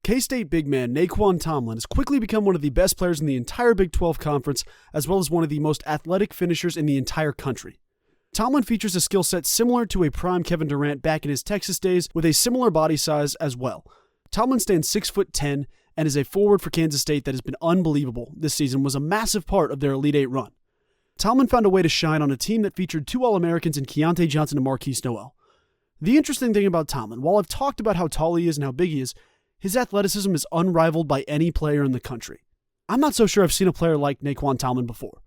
K-State big man Nae'Qwan Tomlin has quickly become one of the best players in the entire Big 12 conference, as well as one of the most athletic finishers in the entire country. Tomlin features a skill set similar to a prime Kevin Durant back in his Texas days, with a similar body size as well. Tomlin stands 6'10" and is a forward for Kansas State that has been unbelievable this season, was a massive part of their Elite Eight run. Tomlin found a way to shine on a team that featured two All-Americans in Keontae Johnson and Marquise Noel. The interesting thing about Tomlin, while I've talked about how tall he is and how big he is, his athleticism is unrivaled by any player in the country. I'm not so sure I've seen a player like Nae'Qwan Tomlin before.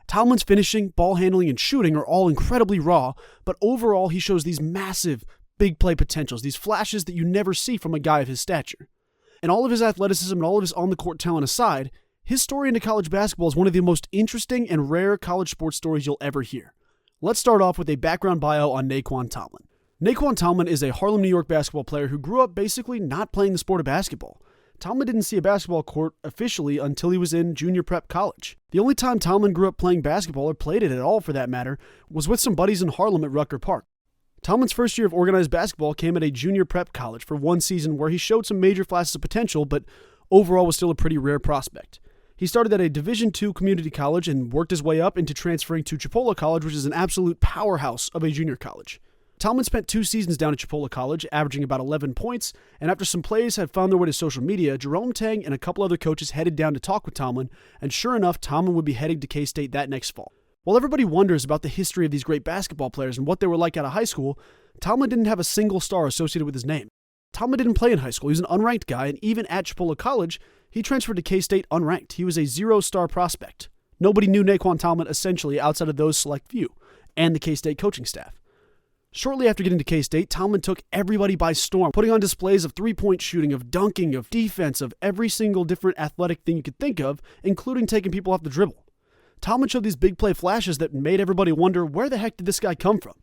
Tomlin's finishing, ball handling, and shooting are all incredibly raw, but overall he shows these massive, big play potentials, these flashes that you never see from a guy of his stature. And all of his athleticism and all of his on-the-court talent aside, his story into college basketball is one of the most interesting and rare college sports stories you'll ever hear. Let's start off with a background bio on Nae'Qwan Tomlin. Nae'Qwan Tomlin is a Harlem, New York basketball player who grew up basically not playing the sport of basketball. Tomlin didn't see a basketball court officially until he was in junior prep college. The only time Tomlin grew up playing basketball, or played it at all for that matter, was with some buddies in Harlem at Rucker Park. Tomlin's first year of organized basketball came at a junior prep college for one season where he showed some major flashes of potential, but overall was still a pretty rare prospect. He started at a Division II community college and worked his way up into transferring to Chipola College, which is an absolute powerhouse of a junior college. Tomlin spent 2 seasons down at Chipola College, averaging about 11 points, and after some plays had found their way to social media, Jerome Tang and a couple other coaches headed down to talk with Tomlin, and sure enough, Tomlin would be heading to K-State that next fall. While everybody wonders about the history of these great basketball players and what they were like out of high school, Tomlin didn't have a single star associated with his name. Tomlin didn't play in high school. He was an unranked guy, and even at Chipola College, he transferred to K-State unranked. He was a 0-star prospect. Nobody knew Nae'Qwan Tomlin essentially outside of those select few, and the K-State coaching staff. Shortly after getting to K-State, Tomlin took everybody by storm, putting on displays of three-point shooting, of dunking, of defense, of every single different athletic thing you could think of, including taking people off the dribble. Tomlin showed these big play flashes that made everybody wonder, where the heck did this guy come from?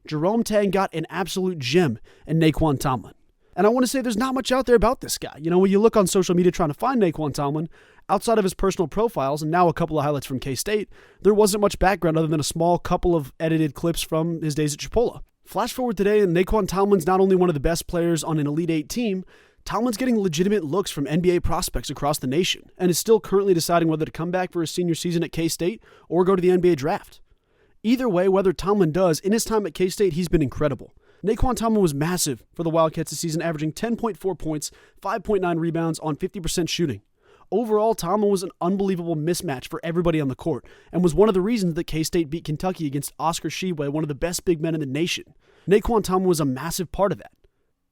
Jerome Tang got an absolute gem in Nae'Qwan Tomlin. And I want to say there's not much out there about this guy. You know, when you look on social media trying to find Nae'Qwan Tomlin, outside of his personal profiles and now a couple of highlights from K-State, there wasn't much background other than a small couple of edited clips from his days at Chipola. Flash forward today, and Nae'Qwan Tomlin's not only one of the best players on an Elite Eight team, Tomlin's getting legitimate looks from NBA prospects across the nation and is still currently deciding whether to come back for his senior season at K-State or go to the NBA draft. Either way, whether Tomlin does, in his time at K-State, he's been incredible. Nae'Qwan Tomlin was massive for the Wildcats this season, averaging 10.4 points, 5.9 rebounds on 50% shooting. Overall, Tomlin was an unbelievable mismatch for everybody on the court and was one of the reasons that K-State beat Kentucky against Oscar Tshiebwe, one of the best big men in the nation. Nae'Qwan Tomlin was a massive part of that.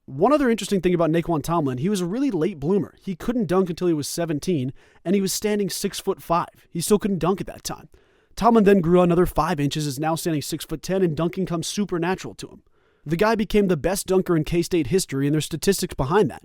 One other interesting thing about Nae'Qwan Tomlin, he was a really late bloomer. He couldn't dunk until he was 17, and he was standing 6'5". He still couldn't dunk at that time. Tomlin then grew another 5 inches, is now standing 6'10", and dunking comes supernatural to him. The guy became the best dunker in K-State history, and there's statistics behind that.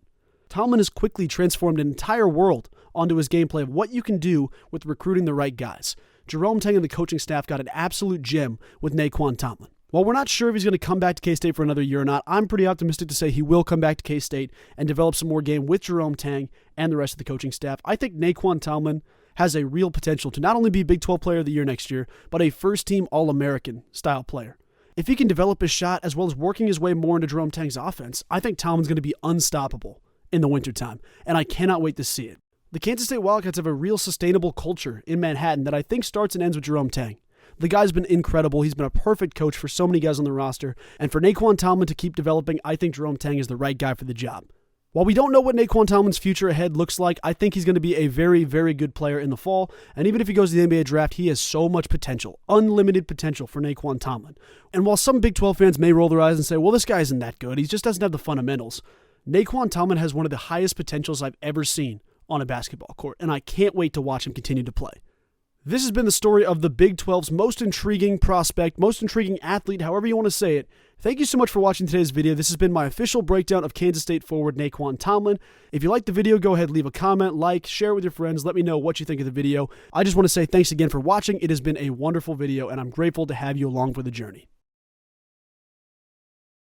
Tomlin has quickly transformed an entire world onto his gameplay of what you can do with recruiting the right guys. Jerome Tang and the coaching staff got an absolute gem with Nae'Qwan Tomlin. While we're not sure if he's going to come back to K-State for another year or not, I'm pretty optimistic to say he will come back to K-State and develop some more game with Jerome Tang and the rest of the coaching staff. I think Nae'Qwan Tomlin has a real potential to not only be Big 12 Player of the Year next year, but a first-team All-American style player. If he can develop his shot as well as working his way more into Jerome Tang's offense, I think Tomlin's going to be unstoppable in the wintertime, and I cannot wait to see it. The Kansas State Wildcats have a real sustainable culture in Manhattan that I think starts and ends with Jerome Tang. The guy's been incredible. He's been a perfect coach for so many guys on the roster, and for Nae'Qwan Tomlin to keep developing, I think Jerome Tang is the right guy for the job. While we don't know what Nae'Qwan Tomlin's future ahead looks like, I think he's going to be a very, very good player in the fall, and even if he goes to the NBA draft, he has so much potential, unlimited potential for Nae'Qwan Tomlin. And while some Big 12 fans may roll their eyes and say, well, this guy isn't that good, he just doesn't have the fundamentals, Nae'Qwan Tomlin has one of the highest potentials I've ever seen on a basketball court, and I can't wait to watch him continue to play. This has been the story of the Big 12's most intriguing prospect, most intriguing athlete, however you want to say it. Thank you so much for watching today's video. This has been my official breakdown of Kansas State forward Nae'Qwan Tomlin. If you liked the video, go ahead, leave a comment, like, share it with your friends. Let me know what you think of the video. I just want to say thanks again for watching. It has been a wonderful video, and I'm grateful to have you along for the journey.